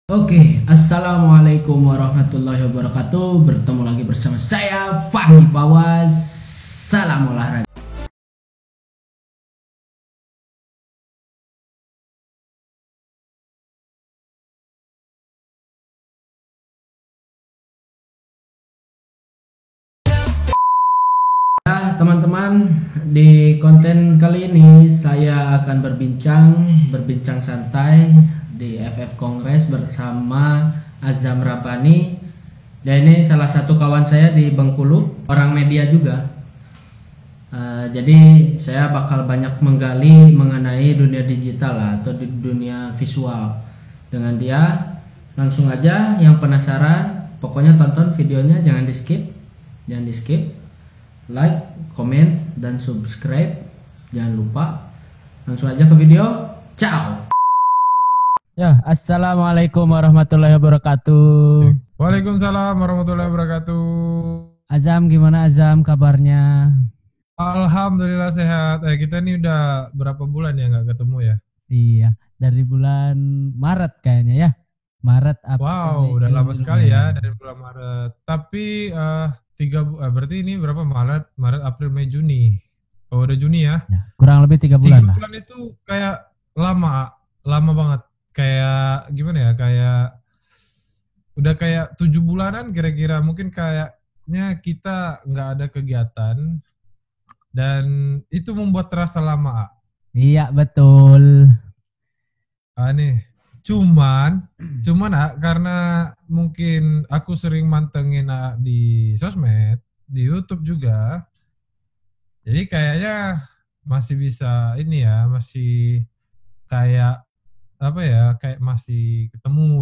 Oke, assalamualaikum warahmatullahi wabarakatuh. Bertemu lagi bersama saya Fahmi Fawaz. Salam olahraga. Nah, teman-teman, di konten kali ini saya akan berbincang santai di FF Kongres bersama Azam Rabbani. Dan ini salah satu kawan saya di Bengkulu, orang media juga. Jadi saya bakal banyak menggali mengenai dunia digital lah, atau di dunia visual dengan dia. Langsung aja, yang penasaran, pokoknya tonton videonya, jangan di skip, like, komen, dan subscribe, jangan lupa. Langsung aja ke video, ciao. Ya, assalamualaikum warahmatullahi wabarakatuh. Waalaikumsalam warahmatullahi wabarakatuh. Azam, gimana Azam kabarnya? Alhamdulillah sehat. Kita ini udah berapa bulan ya nggak ketemu ya? Iya, dari bulan Maret kayaknya ya. Maret, April, Wow, udah lama sekali ya dari bulan Maret. Tapi berarti ini berapa? Maret, April, Mei, Juni. Oh, udah Juni ya? Ya, kurang lebih 3 bulan lah. 3 bulan itu kayak lama banget. Kayak gimana ya? Kayak udah kayak 7 bulanan kira-kira. Mungkin kayaknya kita nggak ada kegiatan dan itu membuat terasa lama. Iya, betul. Nih, cuman karena mungkin aku sering mantengin di sosmed, di YouTube juga, jadi kayaknya masih bisa ini ya, masih kayak apa ya, kayak masih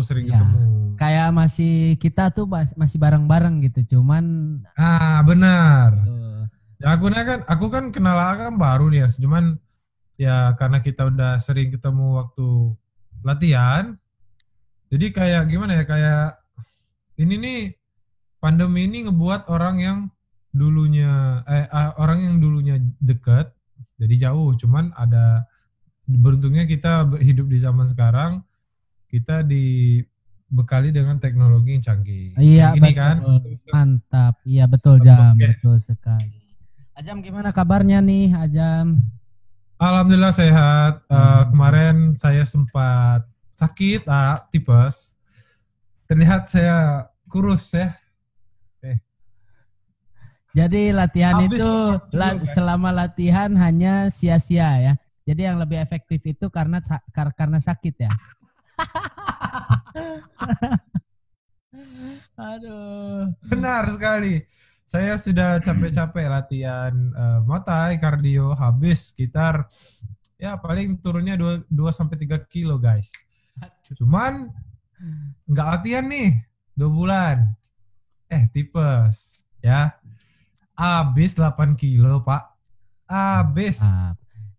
sering Ya, ketemu. kayak kita tuh masih bareng-bareng gitu, cuman Benar. tuh, Ya aku kan kenal kan baru nih ya, cuman ya karena kita udah sering ketemu waktu latihan, jadi kayak gimana ya, kayak ini nih pandemi ini ngebuat orang yang dulunya dekat jadi jauh. Cuman beruntungnya kita hidup di zaman sekarang, kita dibekali dengan teknologi yang canggih. iya Kayak gini betul, kan? mantap, iya betul Jam, Oke. betul sekali. Ajam, gimana kabarnya nih Ajam? Alhamdulillah sehat. Kemarin saya sempat sakit, tipes. Terlihat saya kurus ya. Jadi latihan Habis itu kan? selama latihan hanya sia-sia ya. Jadi yang lebih efektif itu karena sakit ya. Aduh. Benar sekali. Saya sudah capek-capek latihan Muay Thai, kardio, habis sekitar ya paling turunnya 2 sampai 3 kilo, guys. Cuman nggak latihan nih 2 bulan. Tipes ya. Habis 8 kilo, Pak. Habis.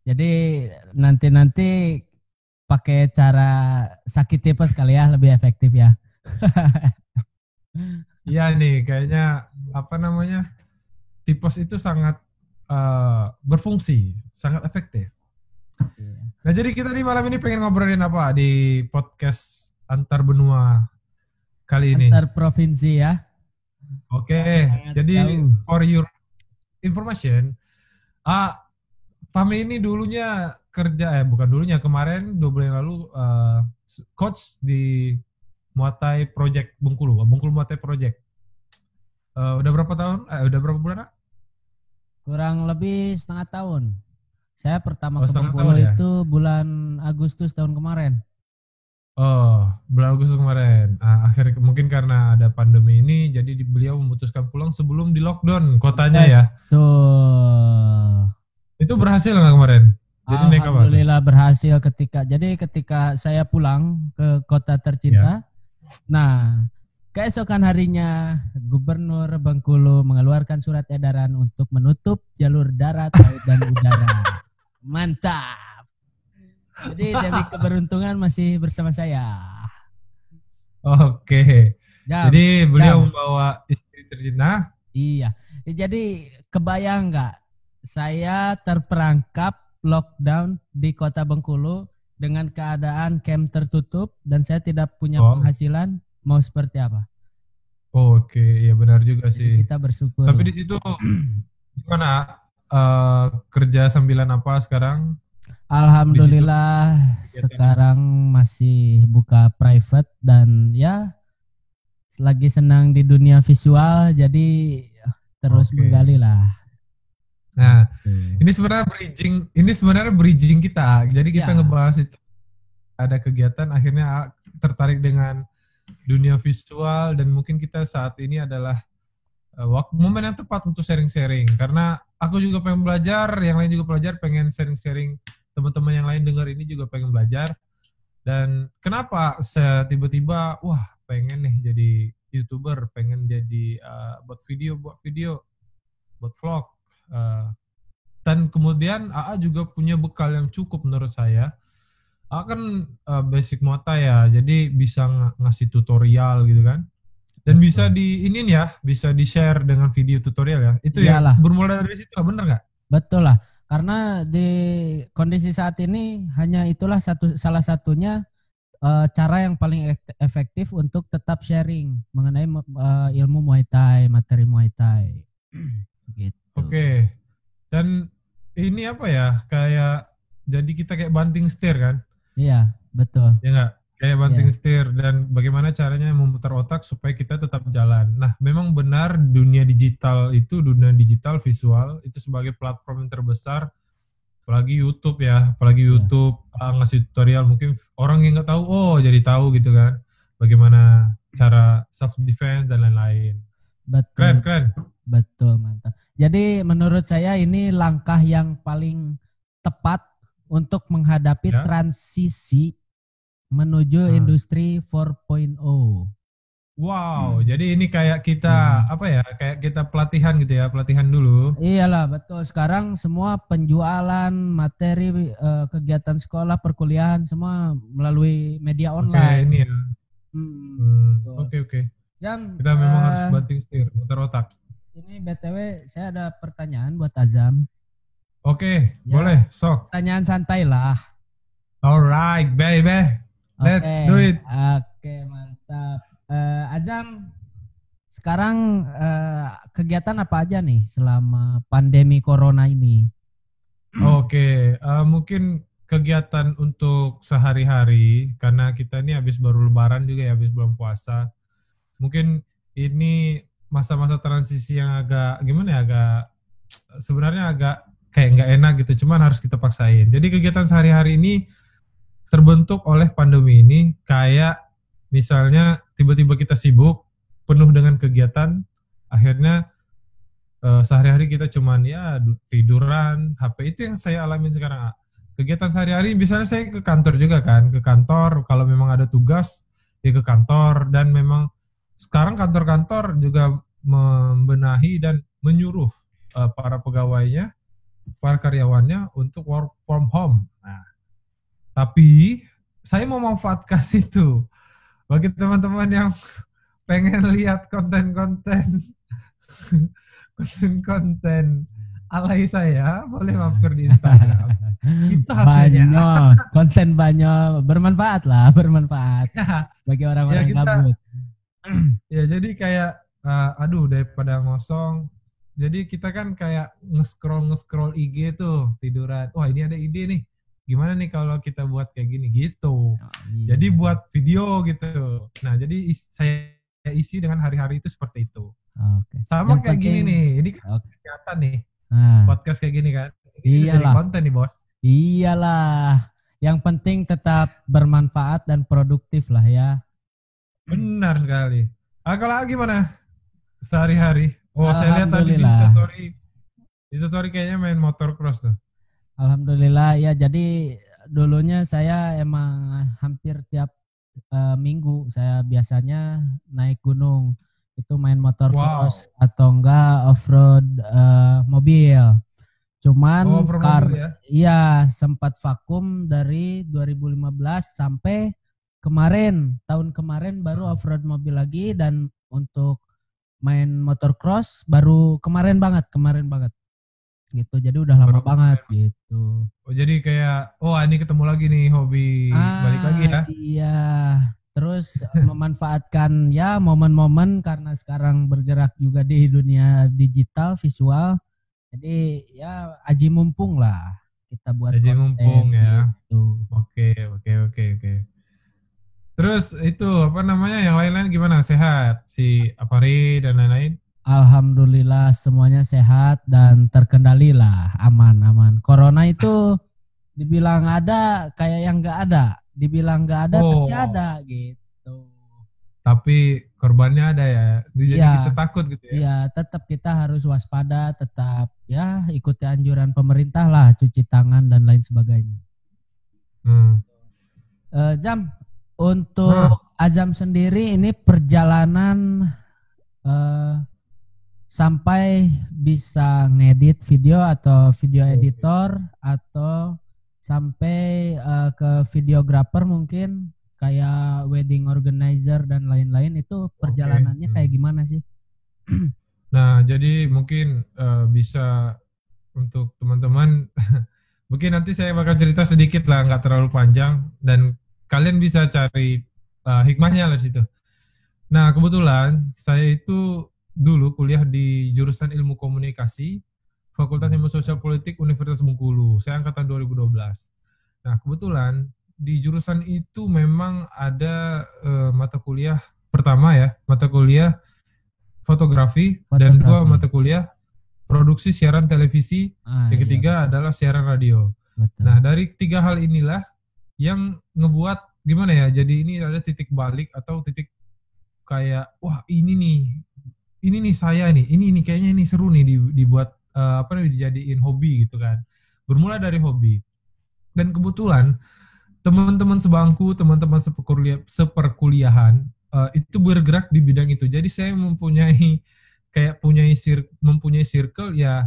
Jadi nanti pakai cara sakit tipes kali ya, lebih efektif ya. Iya nih, kayaknya apa namanya, tipes itu sangat berfungsi, sangat efektif. Nah, jadi kita di malam ini pengen ngobrolin apa di podcast antar benua kali ini? Antar provinsi ya. Oke, jadi for your information, Fahmi ini dulunya kemarin 2 bulan lalu coach di Muay Thai Project Bengkulu Muay Thai Project. Udah berapa tahun? Udah berapa bulan? Kurang lebih setengah tahun. Saya pertama ke setengah Bengkulu tahun ya? itu bulan Agustus tahun kemarin. Oh, bulan Agustus kemarin. Akhirnya mungkin karena ada pandemi ini, jadi beliau memutuskan pulang sebelum di lockdown kotanya ya. Tuh. Itu berhasil nggak kemarin? Jadi Alhamdulillah berhasil ketika saya pulang ke kota tercinta. Ya. Nah, keesokan harinya Gubernur Bengkulu mengeluarkan surat edaran untuk menutup jalur darat, laut, dan udara. Mantap. Jadi demi keberuntungan masih bersama saya. Oke. Jadi beliau membawa istri tercinta. Iya. Jadi kebayang nggak? Saya terperangkap lockdown di kota Bengkulu dengan keadaan camp tertutup dan saya tidak punya Oh, penghasilan, mau seperti apa? oke, ya benar juga Jadi sih. kita bersyukur Tapi lah. di situ gimana? Kerja sambilan apa sekarang di situ? Alhamdulillah Kegiatannya? sekarang masih buka private dan ya lagi senang di dunia visual jadi terus Oke. menggali lah. Nah, Gitu. ini sebenarnya bridging kita. Jadi kita Ya, ngebahas itu ada kegiatan akhirnya tertarik dengan dunia visual dan mungkin kita saat ini adalah waktu momen yang tepat untuk sharing-sharing karena aku juga pengen belajar, yang lain juga belajar, pengen sharing-sharing, teman-teman yang lain dengar ini juga pengen belajar. Dan kenapa saya tiba-tiba wah pengen nih jadi YouTuber, pengen jadi buat video, buat vlog. Uh, dan kemudian AA juga punya bekal yang cukup menurut saya. AA kan basic Muay Thai ya, jadi bisa ngasih tutorial gitu kan. Dan bisa betul. bisa di-share dengan video tutorial ya. Itu yang Iyalah, bermula dari situ, bener nggak? betul lah. Karena di kondisi saat ini hanya itulah salah satunya cara yang paling efektif untuk tetap sharing mengenai ilmu Muay Thai, materi Muay Thai. Gitu. Oke. Dan ini apa ya? Kayak jadi kita kayak banting setir kan? Iya, betul. Ya nggak? Kayak banting Iya, setir dan bagaimana caranya memutar otak supaya kita tetap jalan. Nah, memang benar dunia digital visual itu sebagai platform yang terbesar, apalagi YouTube ya, apalagi iya, YouTube ngasih tutorial mungkin orang yang nggak tahu, oh jadi tahu gitu kan, bagaimana cara self defense dan lain-lain. Keren, betul, keren. betul, mantap. Jadi menurut saya ini langkah yang paling tepat untuk menghadapi Ya. transisi menuju Nah. industri 4.0. Wow, jadi ini kayak kita Hmm. apa ya? Kayak kita pelatihan gitu ya, pelatihan dulu. Iyalah, betul. Sekarang semua penjualan materi kegiatan sekolah, perkuliahan semua melalui media Oke, online. ini ya. Betul. Oke, oke. Jam, Kita memang harus banting setir, muter otak. ini BTW saya ada pertanyaan buat Azam. Oke, Ya, boleh, sok. pertanyaan santai lah. Alright, baby. Oke, Let's do it. oke, mantap. Azam, sekarang kegiatan apa aja nih selama pandemi corona ini? Oke, mungkin kegiatan untuk sehari-hari karena kita ini habis baru Lebaran juga ya, habis bulan puasa. Mungkin ini masa-masa transisi yang agak gimana ya, agak sebenarnya agak kayak nggak enak gitu, cuman harus kita paksain. Jadi kegiatan sehari-hari ini terbentuk oleh pandemi ini kayak misalnya tiba-tiba kita sibuk penuh dengan kegiatan, akhirnya sehari-hari kita cuman ya tiduran, HP itu yang saya alamin sekarang. Kegiatan sehari-hari misalnya saya ke kantor juga kan, ke kantor kalau memang ada tugas ya ke kantor dan memang sekarang kantor-kantor juga membenahi dan menyuruh para pegawainya, para karyawannya untuk work from home. Nah, tapi saya mau memanfaatkan itu bagi teman-teman yang pengen lihat konten-konten konten-konten alay saya, boleh mampir di Instagram. Itu hasilnya. Banyak, konten banyak, bermanfaat lah, bermanfaat bagi Ya orang-orang kita gabut. ya jadi kayak aduh daripada ngosong. Jadi kita kan kayak nge-scroll IG tuh tiduran. Wah, ini ada ide nih. Gimana nih kalau kita buat kayak gini gitu. Oh, Jadi iya. buat video gitu. Nah, jadi saya isi dengan hari-hari itu seperti itu. Oke. Yang Sama kayak gini penting, nih. Ini kan oke. kelihatan nih. Nah, Podcast kayak gini kan. Ini bisa jadi iyalah, konten nih, Bos. iyalah. Yang penting tetap bermanfaat dan produktif lah ya. Benar sekali. Kalau gimana sehari-hari? Oh, saya lihat tadi di Alhamdulillah. Instastory. Instastory kayaknya main motor cross tuh. Alhamdulillah ya. Jadi dulunya saya emang hampir tiap minggu saya biasanya naik gunung. Itu main motor cross Wow. atau enggak off-road mobil. Oh, Cuman per mobil ya. iya sempat vakum dari 2015 sampai kemarin, tahun kemarin baru off-road mobil lagi dan untuk main motor cross baru kemarin banget, kemarin banget. gitu. Jadi udah lama Baru banget kemarin. gitu. Oh, jadi kayak, oh ini ketemu lagi nih hobi balik lagi Ah, ya. iya. Terus memanfaatkan ya momen-momen karena sekarang bergerak juga di dunia digital visual. Jadi ya aji mumpung lah kita buat Aja konten mumpung ya. gitu. Oke, oke, oke, oke. Terus itu apa namanya yang lain-lain gimana? Sehat si Apari dan lain-lain? Alhamdulillah semuanya sehat dan terkendali lah, aman-aman. Corona itu dibilang ada kayak yang nggak ada, dibilang nggak ada tapi Oh, ada gitu. tapi korbannya ada ya. Jadi Iya, kita takut gitu ya. iya, tetap kita harus waspada, tetap ya ikuti anjuran pemerintah lah, cuci tangan dan lain sebagainya. Hmm. Jam untuk Nah, Azam sendiri ini perjalanan eh, sampai bisa ngedit video atau video editor atau sampai ke videographer mungkin kayak wedding organizer dan lain-lain itu oke. perjalanannya Hmm. kayak gimana sih? Nah, jadi mungkin bisa untuk teman-teman, mungkin nanti saya bakal cerita sedikit lah, nggak terlalu panjang, dan kalian bisa cari hikmahnya lah di situ. Nah, kebetulan saya itu dulu kuliah di jurusan Ilmu Komunikasi, Fakultas Ilmu Sosial Politik Universitas Bengkulu. Saya angkatan 2012. Nah, kebetulan di jurusan itu memang ada mata kuliah pertama ya, mata kuliah fotografi dan dua Fotografi. mata kuliah produksi siaran televisi, Ah yang iya ketiga adalah siaran radio. betul. Nah, dari tiga hal inilah yang ngebuat gimana ya, jadi ini ada titik balik atau titik kayak wah ini nih saya nih ini kayaknya ini seru nih dibuat apa namanya dijadiin hobi gitu kan, bermula dari hobi. Dan kebetulan teman-teman sebangku, teman-teman seperkuliahan itu bergerak di bidang itu, jadi saya mempunyai kayak mempunyai circle ya,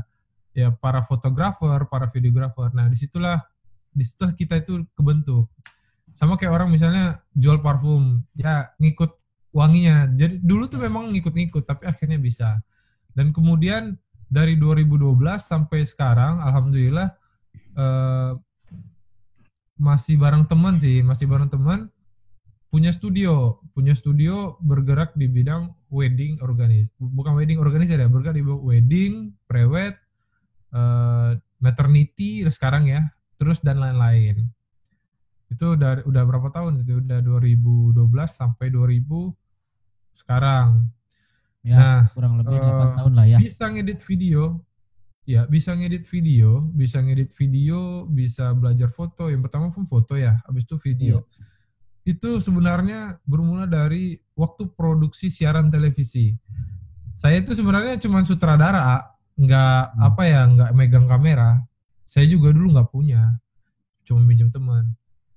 ya para fotografer, para videografer. Nah, disitulah kita itu kebentuk. Sama kayak orang misalnya jual parfum, ya ngikut wanginya. Jadi dulu tuh memang ngikut-ngikut, tapi akhirnya bisa. Dan kemudian dari 2012 sampai sekarang, alhamdulillah eh, masih bareng teman sih, masih bareng teman, punya studio bergerak di bidang bukan wedding organizer ya, bergerak di wedding, prewed, maternity sekarang ya, terus dan lain-lain. Itu udah berapa tahun itu? Udah 2012 sampai 2000 sekarang. Ya Nah, kurang lebih 8 tahun lah ya. bisa ngedit video, ya bisa ngedit video, bisa belajar foto. Yang pertama pun foto ya, habis itu Iya. video. Itu sebenarnya bermula dari waktu produksi siaran televisi. Saya itu sebenarnya cuma sutradara, nggak apa ya, nggak megang kamera. Saya juga dulu nggak punya, cuma minjem teman.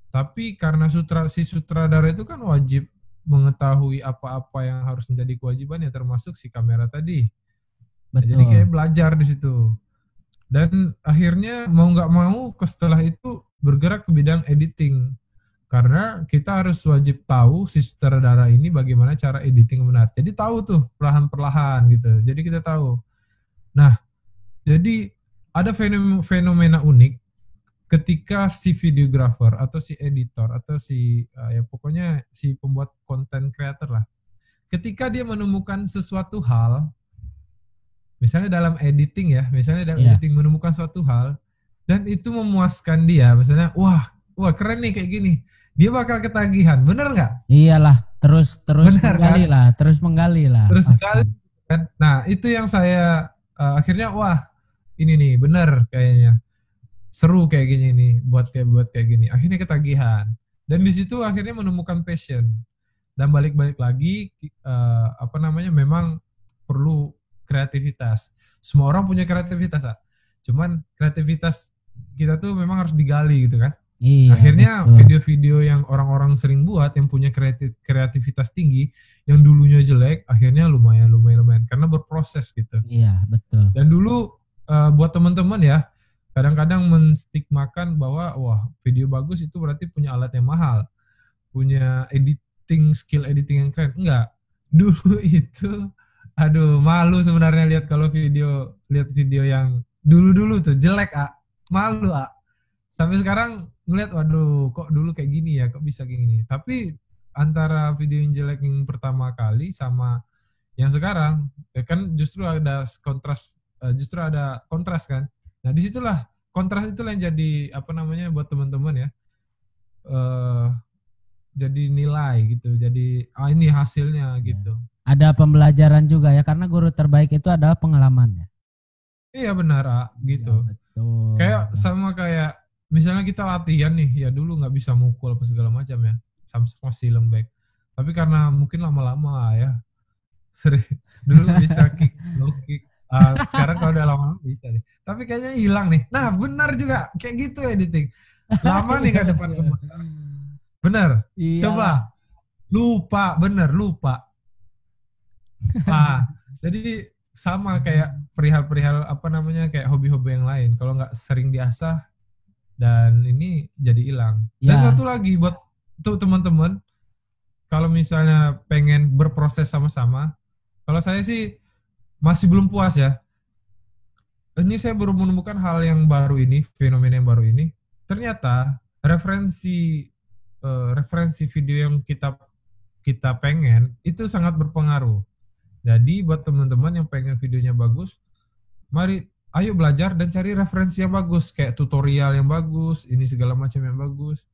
Tapi karena si sutradara itu kan wajib mengetahui apa-apa yang harus menjadi kewajibannya, termasuk si kamera tadi. Nah, jadi kayak Betul. belajar di situ. Dan akhirnya mau nggak mau setelah itu bergerak ke bidang editing. Karena kita harus wajib tahu si sutradara ini bagaimana cara editing benar. Jadi tahu tuh perlahan-perlahan gitu. Jadi kita tahu. Nah, jadi ada fenomena unik ketika si videographer atau si editor atau si ya pokoknya si pembuat konten creator lah, ketika dia menemukan sesuatu hal, misalnya dalam editing ya, misalnya dalam Iya. editing menemukan suatu hal dan itu memuaskan dia, misalnya wah keren nih kayak gini, dia bakal ketagihan, bener nggak? Iyalah, terus terus Bener kan? menggali lah, terus menggali lah Terus pasti. sekali kan, nah itu yang saya akhirnya wah ini nih bener kayaknya seru kayak gini nih, buat kayak gini, akhirnya ketagihan dan di situ akhirnya menemukan passion. Dan balik-balik lagi apa namanya, memang perlu kreativitas. Semua orang punya kreativitas, cuman kreativitas kita tuh memang harus digali gitu kan. Iya, Akhirnya betul. video-video yang orang-orang sering buat yang punya kreativitas tinggi, yang dulunya jelek akhirnya lumayan karena berproses gitu. Iya, betul. Dan dulu buat teman-teman ya, kadang-kadang menstigmakan bahwa wah video bagus itu berarti punya alat yang mahal, punya skill editing yang keren. Enggak. Dulu itu aduh malu sebenarnya lihat video yang dulu-dulu tuh jelek, malu, sampai sekarang ngeliat, waduh, kok dulu kayak gini ya, kok bisa kayak gini. Tapi antara video yang jelek yang pertama kali sama yang sekarang, ya kan justru ada kontras kan. Nah disitulah kontras itulah yang jadi apa namanya buat teman-teman ya, eh jadi nilai gitu, jadi ini hasilnya Ya. gitu. Ada pembelajaran juga ya, karena guru terbaik itu adalah pengalaman ya. Iya benar, Iya gitu. betul. Kayak sama kayak misalnya kita latihan nih, ya dulu nggak bisa mukul apa segala macam ya, Samsung masih lembek. Tapi karena mungkin lama-lama ya, sering dulu bisa kick, low kick. Sekarang kalau udah lama bisa deh. Tapi kayaknya hilang nih. Nah benar juga, kayak gitu editing. Lama nih nggak depan ke mata. Bener. Iyalah. Coba lupa, bener lupa. Jadi sama kayak perihal-perihal apa namanya kayak hobi-hobi yang lain. Kalau nggak sering diasah dan ini jadi hilang. Dan Ya. satu lagi buat tuh teman-teman, kalau misalnya pengen berproses sama-sama, kalau saya sih masih belum puas ya. Ini saya baru menemukan hal yang baru ini, fenomena yang baru ini. Ternyata referensi video yang kita pengen itu sangat berpengaruh. Jadi buat teman-teman yang pengen videonya bagus, mari ayo belajar dan cari referensi yang bagus, kayak tutorial yang bagus, ini segala macam yang bagus.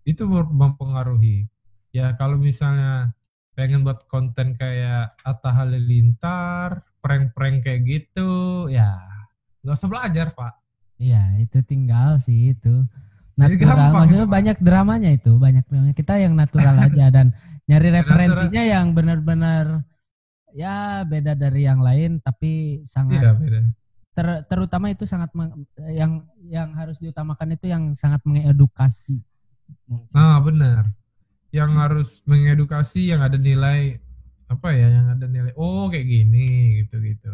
Itu mempengaruhi. Ya kalau misalnya pengen buat konten kayak Atta Halilintar, prank-prank kayak gitu, ya nggak usah belajar, Pak. Iya, itu tinggal sih itu. Jadi Natural, gampang itu, maksudnya Pak. banyak dramanya itu, banyak dramanya. Kita yang natural aja dan nyari Natural. referensinya yang benar-benar ya beda dari yang lain, tapi sangat Iya, beda. terutama itu sangat yang harus diutamakan itu yang sangat mengedukasi. Mungkin. Nah, benar. Yang harus mengedukasi, yang ada nilai apa ya, yang ada nilai oh kayak gini gitu-gitu.